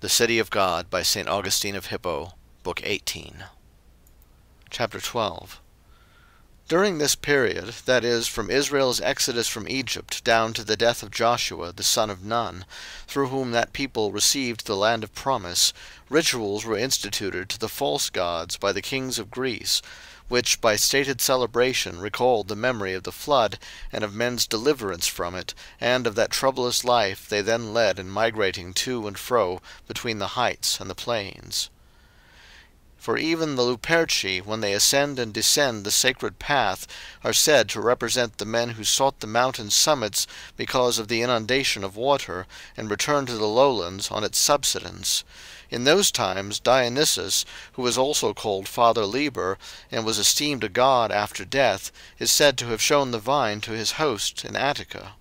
The City of God, by St. Augustine of Hippo, Book 18. Chapter 12. During this period, that is, from Israel's exodus from Egypt down to the death of Joshua the son of Nun, through whom that people received the land of promise, rituals were instituted to the false gods by the kings of Greece, which by stated celebration recalled the memory of the flood, and of men's deliverance from it, and of that troublous life they then led in migrating to and fro between the heights and the plains. For even the Luperci, when they ascend and descend the sacred path, are said to represent the men who sought the mountain summits because of the inundation of water, and returned to the lowlands on its subsidence. In those times Dionysus, who was also called Father Liber, and was esteemed a god after death, is said to have shown the vine to his host in Attica.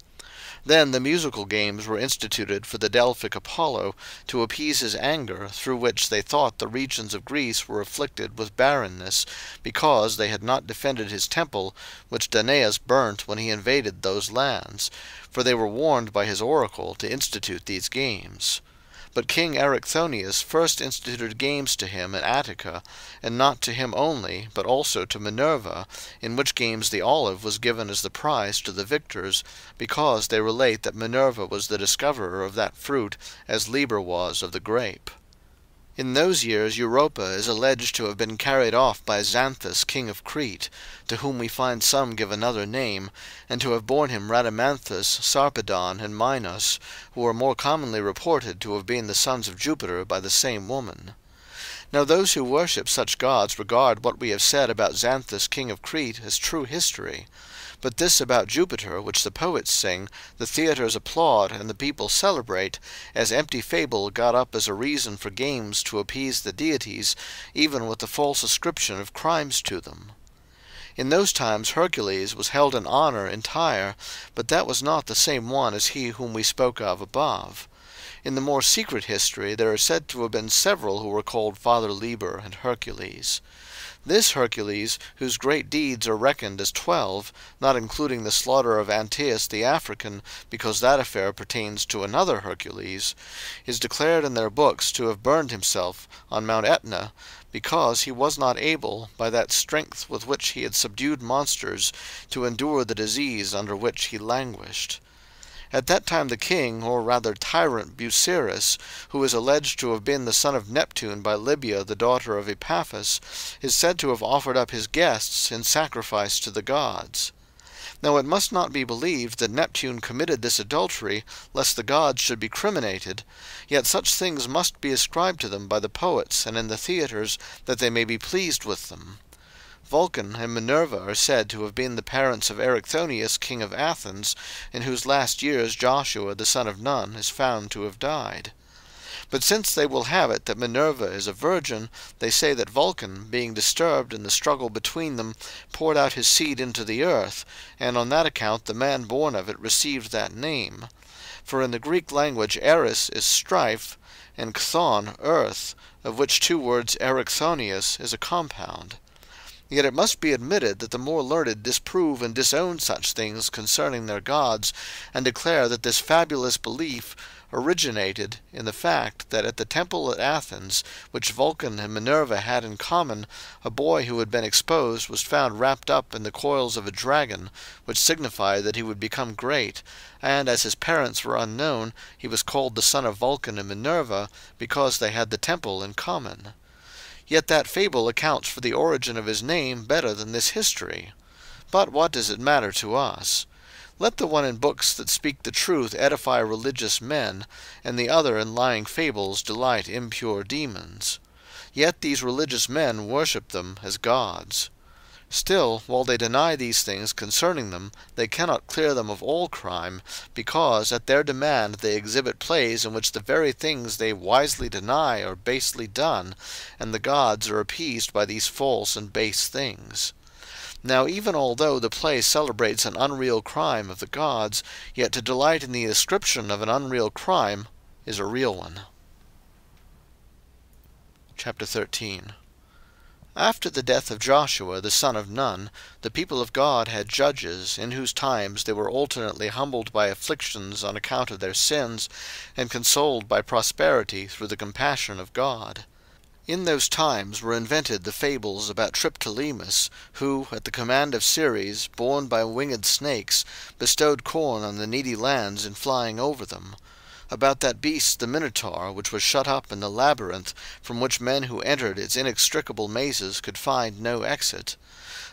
Then the musical games were instituted for the Delphic Apollo, to appease his anger, through which they thought the regions of Greece were afflicted with barrenness, because they had not defended his temple, which Danaus burnt when he invaded those lands, for they were warned by his oracle to institute these games. But King Eryxonius first instituted games to him in Attica, and not to him only, but also to Minerva, in which games the olive was given as the prize to the victors, because they relate that Minerva was the discoverer of that fruit, as Liber was of the grape. In those years Europa is alleged to have been carried off by Xanthus king of Crete, to whom we find some give another name, and to have borne him Rhadamanthus, Sarpedon, and Minos, who are more commonly reported to have been the sons of Jupiter by the same woman. Now those who worship such gods regard what we have said about Xanthus king of Crete as true history. But this about Jupiter, which the poets sing, the theatres applaud, and the people celebrate, as empty fable got up as a reason for games to appease the deities, even with the false ascription of crimes to them. In those times Hercules was held in honour in Tyre, but that was not the same one as he whom we spoke of above. In the more secret history there are said to have been several who were called Father Liber and Hercules. This Hercules, whose great deeds are reckoned as 12, not including the slaughter of Antaeus the African, because that affair pertains to another Hercules, is declared in their books to have burned himself on Mount Etna, because he was not able, by that strength with which he had subdued monsters, to endure the disease under which he languished. At that time the king, or rather tyrant, Busiris, who is alleged to have been the son of Neptune by Libya the daughter of Epaphus, is said to have offered up his guests in sacrifice to the gods. Now it must not be believed that Neptune committed this adultery, lest the gods should be criminated, yet such things must be ascribed to them by the poets and in the theatres, that they may be pleased with them. Vulcan and Minerva are said to have been the parents of Eryxonius king of Athens, in whose last years Joshua the son of Nun is found to have died. But since they will have it that Minerva is a virgin, they say that Vulcan, being disturbed in the struggle between them, poured out his seed into the earth, and on that account the man born of it received that name. For in the Greek language Eris is strife, and Chthon earth, of which two words Eryxonius is a compound. Yet it must be admitted that the more learned disprove and disown such things concerning their gods, and declare that this fabulous belief originated in the fact that at the temple at Athens, which Vulcan and Minerva had in common, a boy who had been exposed was found wrapped up in the coils of a dragon, which signified that he would become great, and as his parents were unknown, he was called the son of Vulcan and Minerva, because they had the temple in common. Yet that fable accounts for the origin of his name better than this history. But what does it matter to us? Let the one in books that speak the truth edify religious men, and the other in lying fables delight impure demons. Yet these religious men worship them as gods. Still, while they deny these things concerning them, they cannot clear them of all crime, because at their demand they exhibit plays in which the very things they wisely deny are basely done, and the gods are appeased by these false and base things. Now even although the play celebrates an unreal crime of the gods, yet to delight in the ascription of an unreal crime is a real one. Chapter 13. After the death of Joshua the son of Nun, the people of God had judges, in whose times they were alternately humbled by afflictions on account of their sins, and consoled by prosperity through the compassion of God. In those times were invented the fables about Triptolemus, who, at the command of Ceres, borne by winged snakes, bestowed corn on the needy lands in flying over them; about that beast the Minotaur, which was shut up in the labyrinth, from which men who entered its inextricable mazes could find no exit;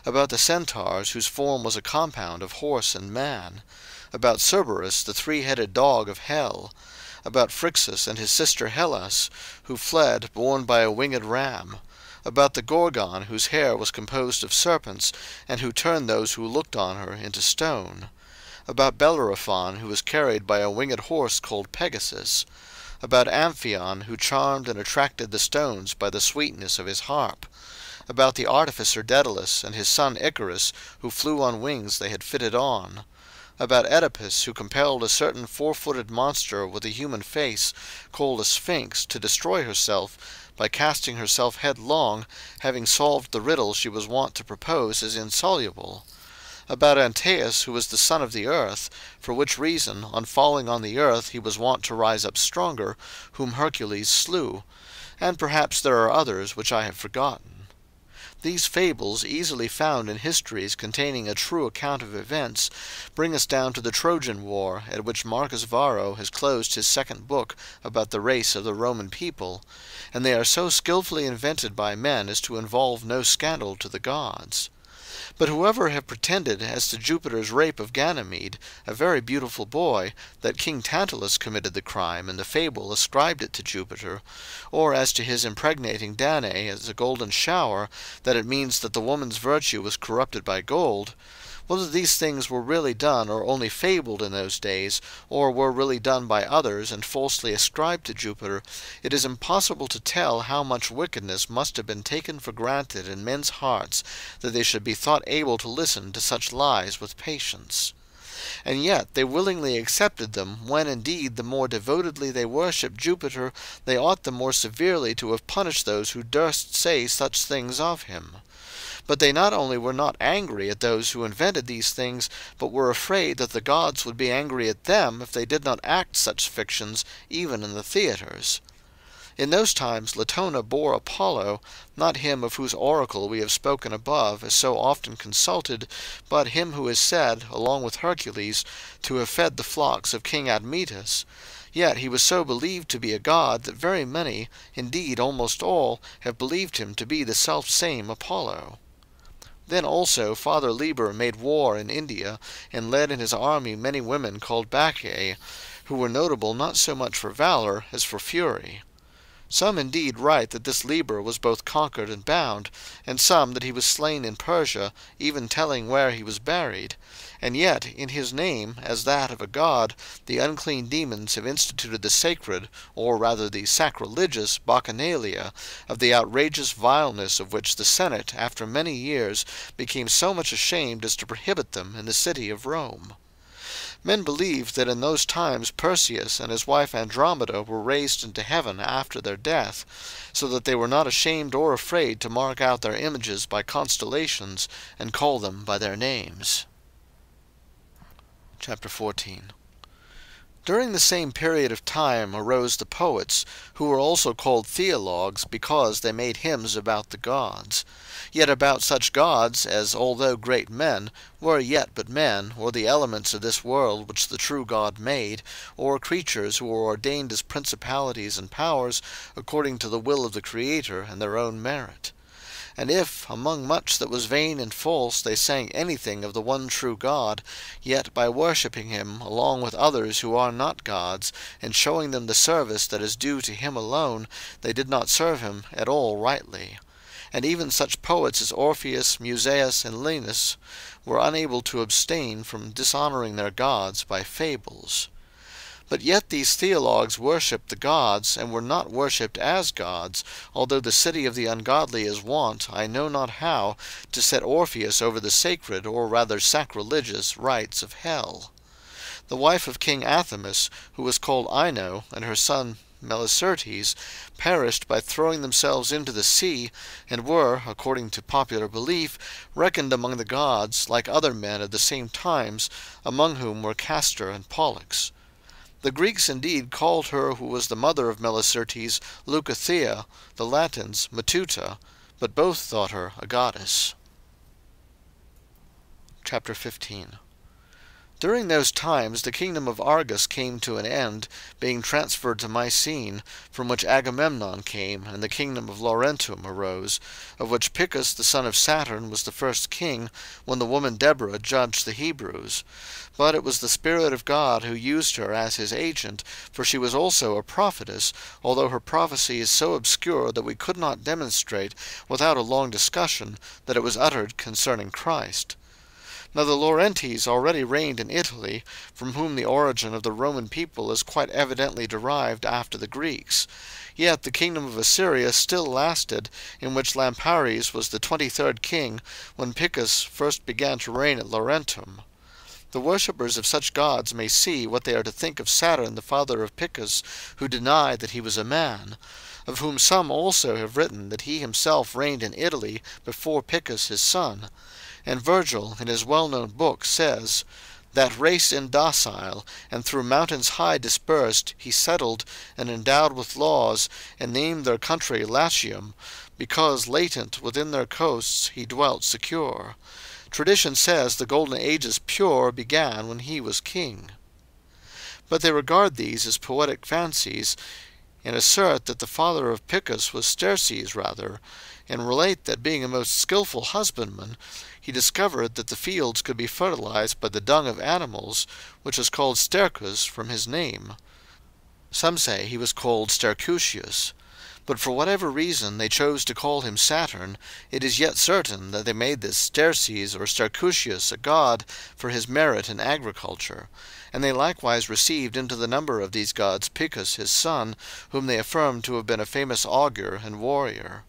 about the centaurs, whose form was a compound of horse and man; about Cerberus, the three-headed dog of hell; about Phrixus and his sister Hellas, who fled, borne by a winged ram; about the Gorgon, whose hair was composed of serpents, and who turned those who looked on her into stone; about Bellerophon, who was carried by a winged horse called Pegasus; about Amphion, who charmed and attracted the stones by the sweetness of his harp; about the artificer Daedalus and his son Icarus, who flew on wings they had fitted on; about Oedipus, who compelled a certain four-footed monster with a human face, called a Sphinx, to destroy herself by casting herself headlong, having solved the riddle she was wont to propose as insoluble; about Antaeus, who was the son of the earth, for which reason, on falling on the earth, he was wont to rise up stronger, whom Hercules slew; and perhaps there are others which I have forgotten. These fables, easily found in histories containing a true account of events, bring us down to the Trojan War, at which Marcus Varro has closed his second book about the race of the Roman people, and they are so skilfully invented by men as to involve no scandal to the gods. But whoever have pretended as to Jupiter's rape of Ganymede, a very beautiful boy, that King Tantalus committed the crime, and the fable ascribed it to Jupiter; or as to his impregnating Danae as a golden shower, that it means that the woman's virtue was corrupted by gold; whether these things were really done or only fabled in those days, or were really done by others and falsely ascribed to Jupiter, it is impossible to tell how much wickedness must have been taken for granted in men's hearts, that they should be thought able to listen to such lies with patience. And yet they willingly accepted them, when indeed the more devotedly they worshipped Jupiter, they ought the more severely to have punished those who durst say such things of him. But they not only were not angry at those who invented these things, but were afraid that the gods would be angry at them if they did not act such fictions even in the theatres. In those times Latona bore Apollo, not him of whose oracle we have spoken above as so often consulted, but him who is said, along with Hercules, to have fed the flocks of King Admetus. Yet he was so believed to be a god that very many, indeed almost all, have believed him to be the selfsame Apollo. Then also Father Liber made war in India, and led in his army many women called Bacchae, who were notable not so much for valor as for fury. Some indeed write that this Liber was both conquered and bound, and some that he was slain in Persia, even telling where he was buried. And yet in his name, as that of a god, the unclean demons have instituted the sacred, or rather the sacrilegious, bacchanalia, of the outrageous vileness of which the Senate, after many years, became so much ashamed as to prohibit them in the city of Rome. Men believed that in those times Perseus and his wife Andromeda were raised into heaven after their death, so that they were not ashamed or afraid to mark out their images by constellations, and call them by their names. Chapter 14. During the same period of time arose the poets, who were also called theologues, because they made hymns about the gods; yet about such gods as, although great men, were yet but men, or the elements of this world which the true God made, or creatures who were ordained as principalities and powers, according to the will of the Creator and their own merit. And if, among much that was vain and false, they sang anything of the one true God, yet by worshipping him along with others who are not gods, and showing them the service that is due to him alone, they did not serve him at all rightly. And even such poets as Orpheus, Musaeus, and Linus were unable to abstain from dishonouring their gods by fables. But yet these theologues worshipped the gods, and were not worshipped as gods, although the city of the ungodly is wont, I know not how, to set Orpheus over the sacred, or rather sacrilegious, rites of hell. The wife of King Athamas, who was called Ino, and her son Melicertes, perished by throwing themselves into the sea, and were, according to popular belief, reckoned among the gods, like other men of the same times, among whom were Castor and Pollux. The Greeks indeed called her who was the mother of Melicertes Leucothea, the Latins Matuta, but both thought her a goddess. Chapter 15. During those times the kingdom of Argos came to an end, being transferred to Mycene, from which Agamemnon came, and the kingdom of Laurentum arose, of which Picus the son of Saturn was the first king, when the woman Deborah judged the Hebrews. But it was the Spirit of God who used her as his agent, for she was also a prophetess, although her prophecy is so obscure that we could not demonstrate, without a long discussion, that it was uttered concerning Christ. Now the Laurentes already reigned in Italy, from whom the origin of the Roman people is quite evidently derived after the Greeks. Yet the kingdom of Assyria still lasted, in which Lampares was the 23rd king, when Picus first began to reign at Laurentum. The worshippers of such gods may see what they are to think of Saturn the father of Picus, who denied that he was a man, of whom some also have written that he himself reigned in Italy before Picus his son. And Virgil, in his well-known book, says, "That race indocile, and through mountains high dispersed, he settled, and endowed with laws, and named their country Latium, because latent within their coasts he dwelt secure. Tradition says the golden ages pure began when he was king." But they regard these as poetic fancies, and assert that the father of Picus was Sterces rather, and relate that being a most skilful husbandman, he discovered that the fields could be fertilized by the dung of animals, which is called stercus from his name. Some say he was called Stercutius. But for whatever reason they chose to call him Saturn, it is yet certain that they made this Sterces or Stercutius a god for his merit in agriculture, and they likewise received into the number of these gods Picus his son, whom they affirmed to have been a famous augur and warrior.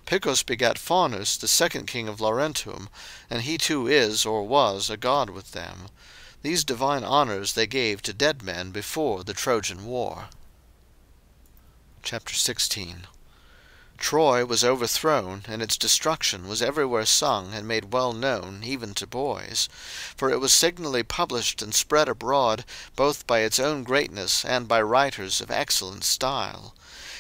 Picus begat Faunus, the second king of Laurentum, and he too is, or was, a god with them. These divine honours they gave to dead men before the Trojan War. Chapter 16. Troy was overthrown, and its destruction was everywhere sung and made well known, even to boys. For it was signally published and spread abroad, both by its own greatness and by writers of excellent style.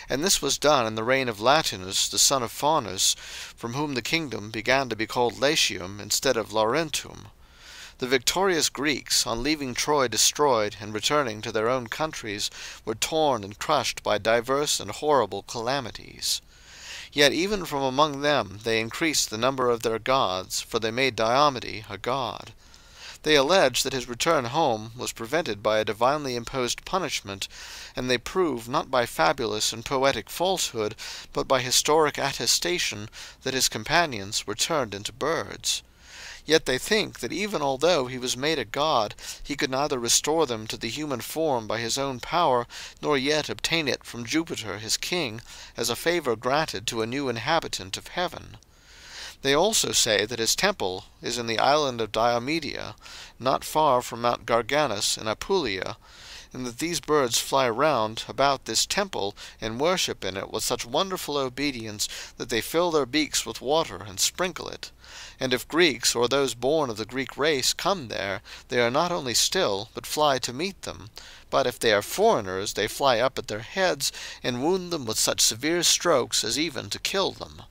And this was done in the reign of Latinus, the son of Faunus, from whom the kingdom began to be called Latium instead of Laurentum. The victorious Greeks, on leaving Troy destroyed and returning to their own countries, were torn and crushed by diverse and horrible calamities. Yet even from among them they increased the number of their gods, for they made Diomede a god. They allege that his return home was prevented by a divinely imposed punishment, and they prove, not by fabulous and poetic falsehood, but by historic attestation, that his companions were turned into birds. Yet they think that even although he was made a god, he could neither restore them to the human form by his own power, nor yet obtain it from Jupiter his king, as a favour granted to a new inhabitant of heaven. They also say that his temple is in the island of Diomedia, not far from Mount Garganus in Apulia, and that these birds fly round about this temple and worship in it with such wonderful obedience that they fill their beaks with water and sprinkle it. And if Greeks, or those born of the Greek race, come there, they are not only still, but fly to meet them. But if they are foreigners, they fly up at their heads, and wound them with such severe strokes as even to kill them.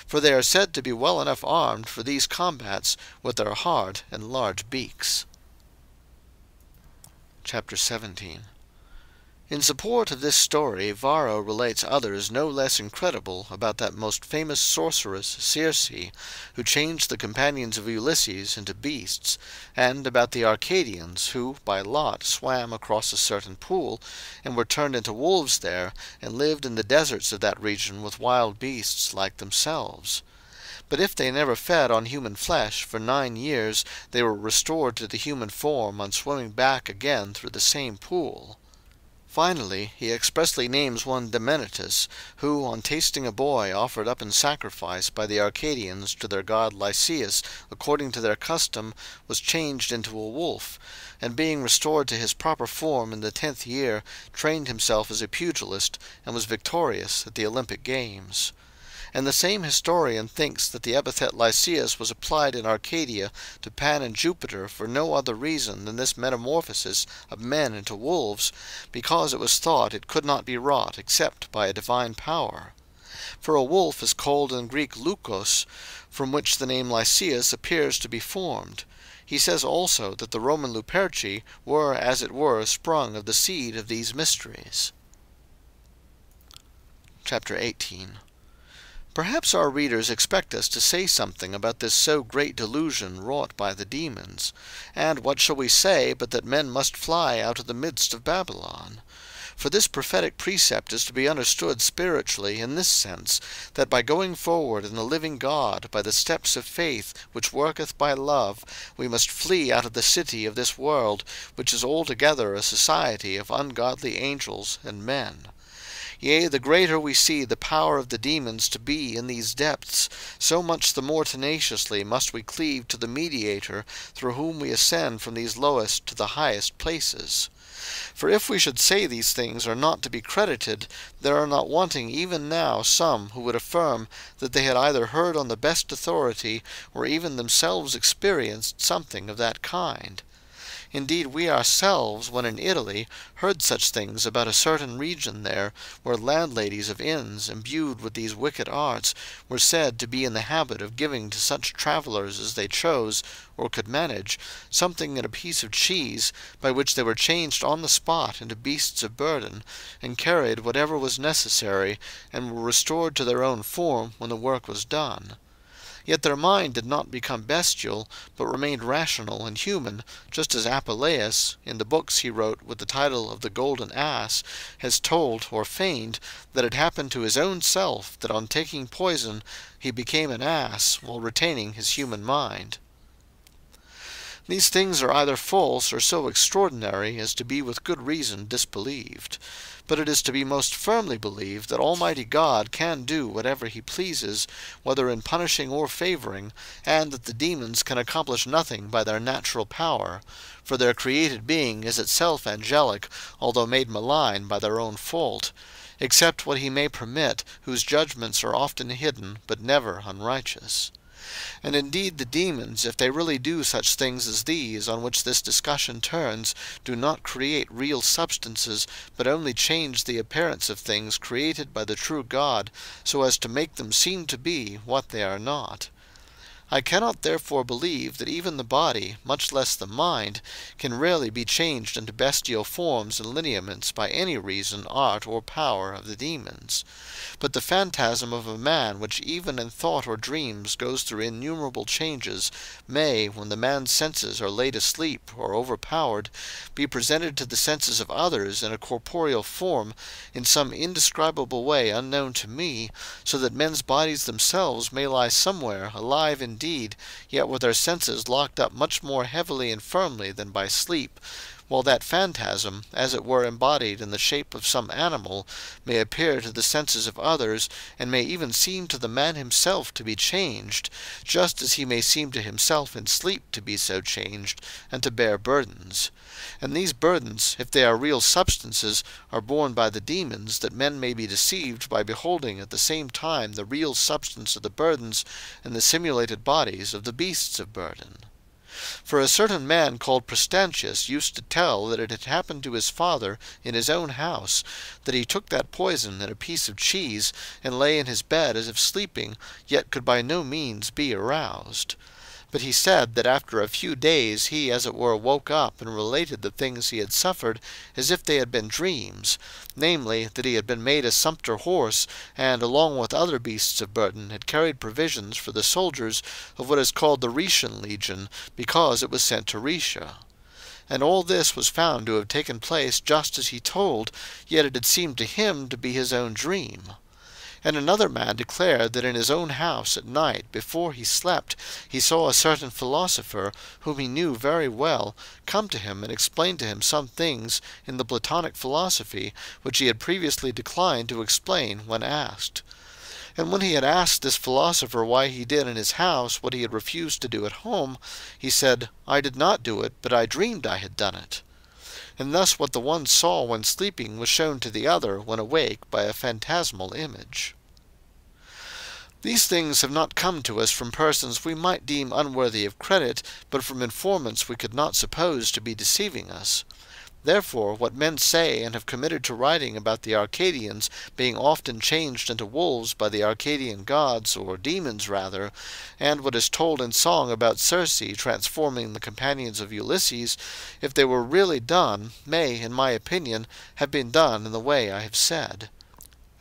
For they are said to be well enough armed for these combats with their hard and large beaks. Chapter 17. In support of this story Varro relates others no less incredible about that most famous sorceress Circe, who changed the companions of Ulysses into beasts, and about the Arcadians, who by lot swam across a certain pool, and were turned into wolves there, and lived in the deserts of that region with wild beasts like themselves. But if they never fed on human flesh for 9 years, they were restored to the human form on swimming back again through the same pool. Finally, he expressly names one Demenitus, who, on tasting a boy offered up in sacrifice by the Arcadians to their god Lysias according to their custom, was changed into a wolf, and being restored to his proper form in the 10th year, trained himself as a pugilist, and was victorious at the Olympic games. And the same historian thinks that the epithet Lysias was applied in Arcadia to Pan and Jupiter for no other reason than this metamorphosis of men into wolves, because it was thought it could not be wrought except by a divine power. For a wolf is called in Greek lukos, from which the name Lysias appears to be formed. He says also that the Roman Luperci were as it were sprung of the seed of these mysteries. Chapter 18. Perhaps our readers expect us to say something about this so great delusion wrought by the demons. And what shall we say but that men must fly out of the midst of Babylon? For this prophetic precept is to be understood spiritually in this sense, that by going forward in the living God, by the steps of faith which worketh by love, we must flee out of the city of this world, which is altogether a society of ungodly angels and men. Yea, the greater we see the power of the demons to be in these depths, so much the more tenaciously must we cleave to the Mediator, through whom we ascend from these lowest to the highest places. For if we should say these things are not to be credited, there are not wanting even now some who would affirm that they had either heard on the best authority, or even themselves experienced something of that kind. Indeed, we ourselves, when in Italy, heard such things about a certain region there, where landladies of inns, imbued with these wicked arts, were said to be in the habit of giving to such travellers as they chose, or could manage, something in a piece of cheese, by which they were changed on the spot into beasts of burden, and carried whatever was necessary, and were restored to their own form when the work was done. Yet their mind did not become bestial, but remained rational and human, just as Apuleius, in the books he wrote with the title of the Golden Ass, has told, or feigned, that it happened to his own self that on taking poison he became an ass, while retaining his human mind. These things are either false or so extraordinary as to be with good reason disbelieved. But it is to be most firmly believed that Almighty God can do whatever he pleases, whether in punishing or favouring, and that the demons can accomplish nothing by their natural power, for their created being is itself angelic, although made malign by their own fault, except what he may permit, whose judgments are often hidden, but never unrighteous. And indeed the demons, if they really do such things as these on which this discussion turns, do not create real substances, but only change the appearance of things created by the true God, so as to make them seem to be what they are not. I cannot therefore believe that even the body, much less the mind, can really be changed into bestial forms and lineaments by any reason, art, or power of the demons. But the phantasm of a man, which even in thought or dreams goes through innumerable changes, may, when the man's senses are laid asleep or overpowered, be presented to the senses of others in a corporeal form, in some indescribable way unknown to me, so that men's bodies themselves may lie somewhere alive indeed, yet with their senses locked up much more heavily and firmly than by sleep, while that phantasm, as it were embodied in the shape of some animal, may appear to the senses of others, and may even seem to the man himself to be changed, just as he may seem to himself in sleep to be so changed, and to bear burdens. And these burdens, if they are real substances, are borne by the demons, that men may be deceived by beholding at the same time the real substance of the burdens, and the simulated bodies of the beasts of burden. For a certain man called Prestantius used to tell that it had happened to his father in his own house, that he took that poison in a piece of cheese, and lay in his bed as if sleeping, yet could by no means be aroused. But he said that after a few days he as it were woke up, and related the things he had suffered as if they had been dreams, namely, that he had been made a sumpter horse, and along with other beasts of burden had carried provisions for the soldiers of what is called the Rhaetian legion, because it was sent to Rhaetia. And all this was found to have taken place just as he told, yet it had seemed to him to be his own dream. And another man declared that in his own house at night, before he slept, he saw a certain philosopher, whom he knew very well, come to him and explain to him some things in the Platonic philosophy, which he had previously declined to explain when asked. And when he had asked this philosopher why he did in his house what he had refused to do at home, he said, "I did not do it, but I dreamed I had done it." And thus what the one saw when sleeping was shown to the other when awake by a phantasmal image. These things have not come to us from persons we might deem unworthy of credit, but from informants we could not suppose to be deceiving us. Therefore what men say and have committed to writing about the Arcadians being often changed into wolves by the Arcadian gods, or demons rather, and what is told in song about Circe transforming the companions of Ulysses, if they were really done, may, in my opinion, have been done in the way I have said.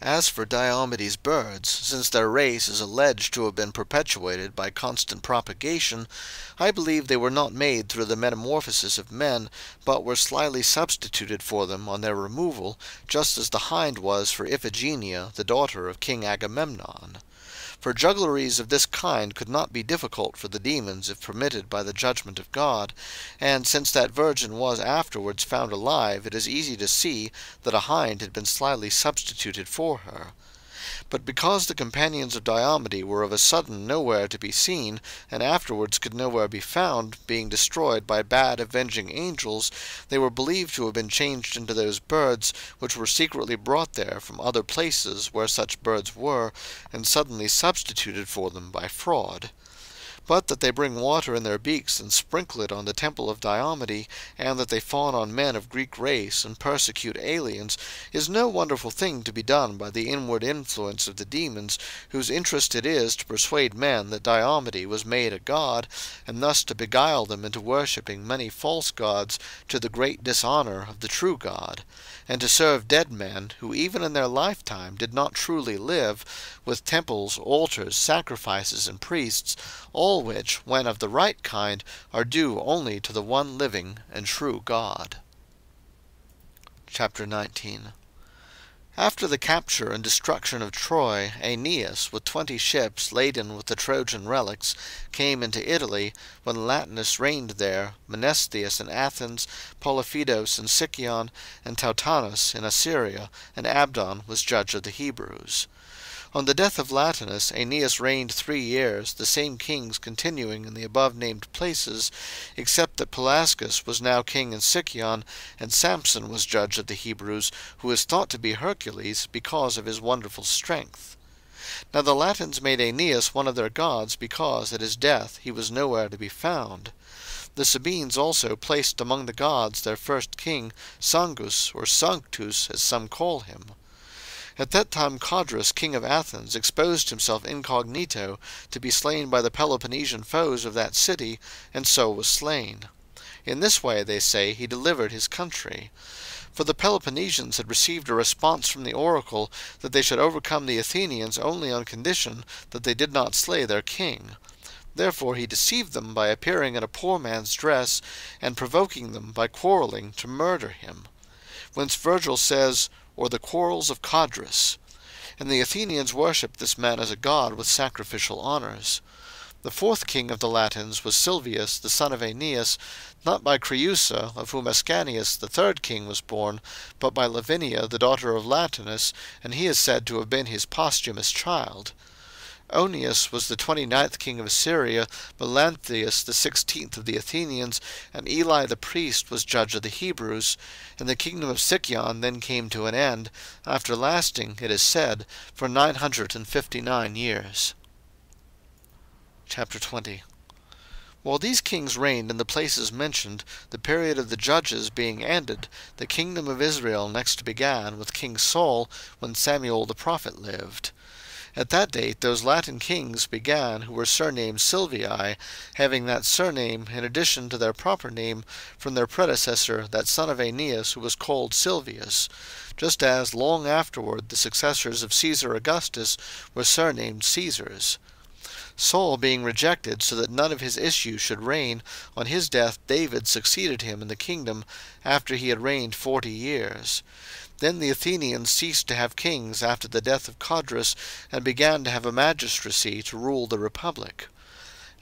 As for Diomedes' birds, since their race is alleged to have been perpetuated by constant propagation, I believe they were not made through the metamorphosis of men, but were slyly substituted for them on their removal, just as the hind was for Iphigenia, the daughter of King Agamemnon. For juggleries of this kind could not be difficult for the demons if permitted by the judgment of God, and since that virgin was afterwards found alive, it is easy to see that a hind had been slyly substituted for her. But because the companions of Diomede were of a sudden nowhere to be seen, and afterwards could nowhere be found, being destroyed by bad avenging angels, they were believed to have been changed into those birds, which were secretly brought there from other places where such birds were, and suddenly substituted for them by fraud. But that they bring water in their beaks and sprinkle it on the temple of Diomede, and that they fawn on men of Greek race and persecute aliens, is no wonderful thing to be done by the inward influence of the demons, whose interest it is to persuade men that Diomede was made a god, and thus to beguile them into worshipping many false gods, to the great dishonour of the true God, and to serve dead men, who even in their lifetime did not truly live, with temples, altars, sacrifices, and priests, all which, when of the right kind, are due only to the one living and true God. Chapter 19. After the capture and destruction of Troy, Aeneas, with 20 ships laden with the Trojan relics, came into Italy, when Latinus reigned there, Menesthius in Athens, Polyphedos in Sicyon, and Tautanus in Assyria, and Abdon was judge of the Hebrews. On the death of Latinus, Aeneas reigned 3 years, the same kings continuing in the above-named places, except that Pelasgus was now king in Sicyon, and Samson was judge of the Hebrews, who is thought to be Hercules because of his wonderful strength. Now the Latins made Aeneas one of their gods because at his death he was nowhere to be found. The Sabines also placed among the gods their first king, Sangus, or Sanctus, as some call him. At that time Codrus, king of Athens, exposed himself incognito to be slain by the Peloponnesian foes of that city, and so was slain. In this way, they say, he delivered his country. For the Peloponnesians had received a response from the oracle that they should overcome the Athenians only on condition that they did not slay their king. Therefore he deceived them by appearing in a poor man's dress, and provoking them by quarrelling to murder him. Whence Virgil says, or the quarrels of Codrus. And the Athenians worshipped this man as a god with sacrificial honours. The fourth king of the Latins was Silvius, the son of Aeneas, not by Creusa, of whom Ascanius the third king was born, but by Lavinia, the daughter of Latinus, and he is said to have been his posthumous child. Onius was the 29th king of Assyria, Melanthius the 16th of the Athenians, and Eli the priest was judge of the Hebrews, and the kingdom of Sicyon then came to an end, after lasting, it is said, for 959 years. Chapter 20. While these kings reigned in the places mentioned, the period of the judges being ended, the kingdom of Israel next began with King Saul, when Samuel the prophet lived. At that date those Latin kings began who were surnamed Silvii, having that surname in addition to their proper name from their predecessor, that son of Aeneas, who was called Silvius, just as long afterward the successors of Caesar Augustus were surnamed Caesars. Saul being rejected, so that none of his issue should reign, on his death David succeeded him in the kingdom, after he had reigned 40 years. Then the Athenians ceased to have kings after the death of Codrus, and began to have a magistracy to rule the republic.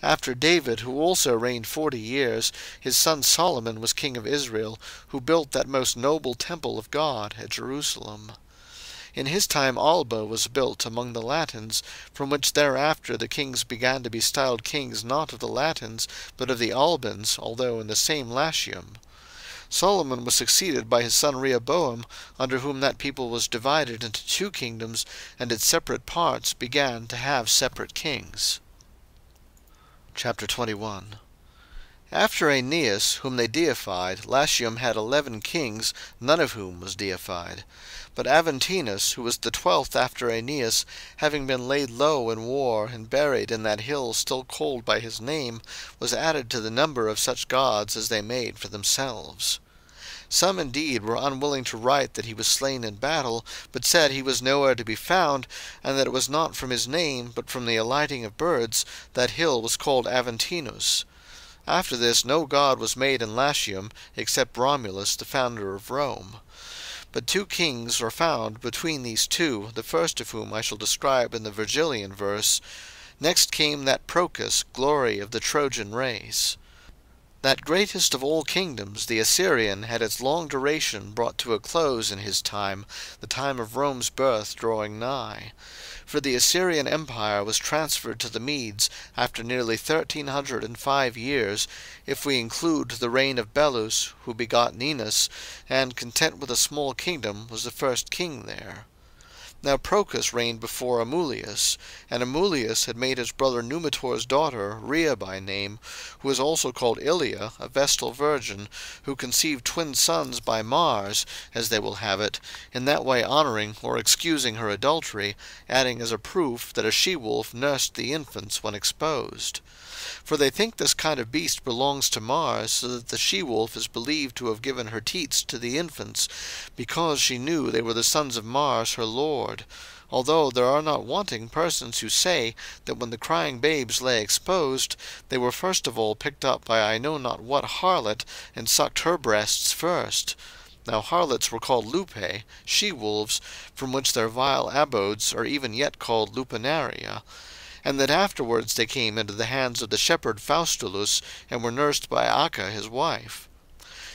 After David, who also reigned 40 years, his son Solomon was king of Israel, who built that most noble temple of God at Jerusalem. In his time Alba was built among the Latins, from which thereafter the kings began to be styled kings not of the Latins, but of the Albans, although in the same Latium. Solomon was succeeded by his son Rehoboam, under whom that people was divided into 2 kingdoms, and its separate parts began to have separate kings. Chapter 21. After Aeneas, whom they deified, Latium had 11 kings, none of whom was deified. But Aventinus, who was the 12th after Aeneas, having been laid low in war, and buried in that hill still called by his name, was added to the number of such gods as they made for themselves. Some indeed were unwilling to write that he was slain in battle, but said he was nowhere to be found, and that it was not from his name, but from the alighting of birds, that hill was called Aventinus. After this no god was made in Latium, except Romulus, the founder of Rome. But 2 kings are found between these 2, the first of whom I shall describe in the Virgilian verse. Next came that Procus, glory of the Trojan race. That greatest of all kingdoms, the Assyrian, had its long duration brought to a close in his time, the time of Rome's birth drawing nigh. For the Assyrian empire was transferred to the Medes after nearly 1305 years, if we include the reign of Belus, who begot Ninus, and, content with a small kingdom, was the first king there. Now Procus reigned before Amulius, and Amulius had made his brother Numitor's daughter, Rhea by name, who was also called Ilia, a Vestal virgin, who conceived twin sons by Mars, as they will have it, in that way honouring or excusing her adultery, adding as a proof that a she-wolf nursed the infants when exposed. For they think this kind of beast belongs to Mars, so that the she-wolf is believed to have given her teats to the infants, because she knew they were the sons of Mars her lord, although there are not wanting persons who say that when the crying babes lay exposed, they were first of all picked up by I know not what harlot, and sucked her breasts first. Now harlots were called lupae, she-wolves, from which their vile abodes are even yet called lupanaria, and that afterwards they came into the hands of the shepherd Faustulus, and were nursed by Acca his wife.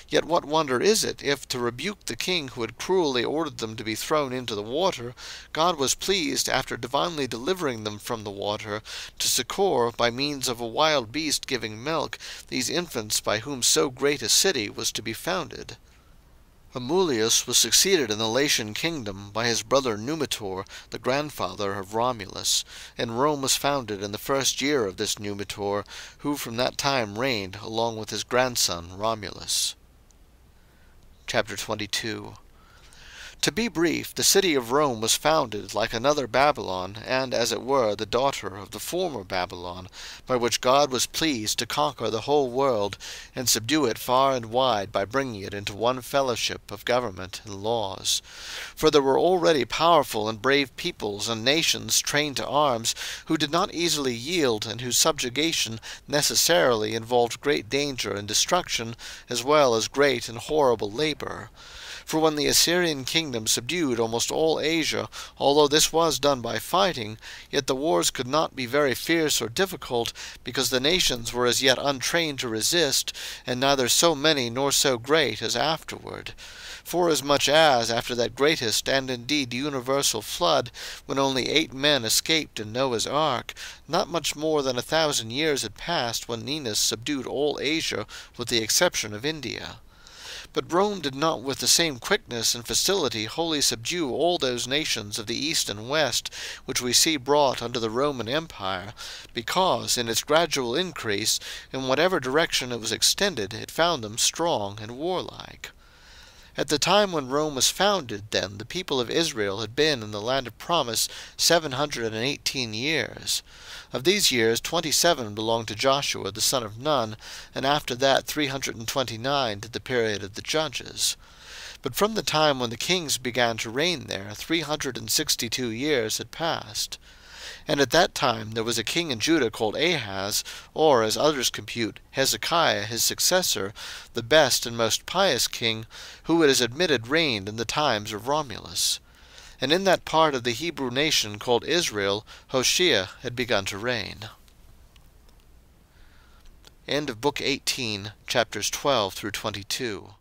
Yet what wonder is it, if, to rebuke the king who had cruelly ordered them to be thrown into the water, God was pleased, after divinely delivering them from the water, to succour, by means of a wild beast giving milk, these infants by whom so great a city was to be founded? Amulius was succeeded in the Latian kingdom by his brother Numitor, the grandfather of Romulus, and Rome was founded in the 1st year of this Numitor, who from that time reigned along with his grandson Romulus. Chapter 22. To be brief, the city of Rome was founded like another Babylon, and, as it were, the daughter of the former Babylon, by which God was pleased to conquer the whole world, and subdue it far and wide by bringing it into one fellowship of government and laws. For there were already powerful and brave peoples and nations trained to arms, who did not easily yield, and whose subjugation necessarily involved great danger and destruction, as well as great and horrible labor. For when the Assyrian kingdom subdued almost all Asia, although this was done by fighting, yet the wars could not be very fierce or difficult, because the nations were as yet untrained to resist, and neither so many nor so great as afterward. Forasmuch as, after that greatest and indeed universal flood, when only 8 men escaped in Noah's ark, not much more than 1,000 years had passed when Ninus subdued all Asia with the exception of India. But Rome did not with the same quickness and facility wholly subdue all those nations of the east and west, which we see brought under the Roman Empire, because, in its gradual increase, in whatever direction it was extended, it found them strong and warlike. At the time when Rome was founded, then, the people of Israel had been in the land of promise 718 years. Of these years 27 belonged to Joshua the son of Nun, and after that 329 to the period of the judges. But from the time when the kings began to reign there 362 years had passed. And at that time there was a king in Judah called Ahaz, or, as others compute, Hezekiah his successor, the best and most pious king, who it is admitted reigned in the times of Romulus. And in that part of the Hebrew nation called Israel, Hoshea had begun to reign. End of Book 18, chapters 12 through 22.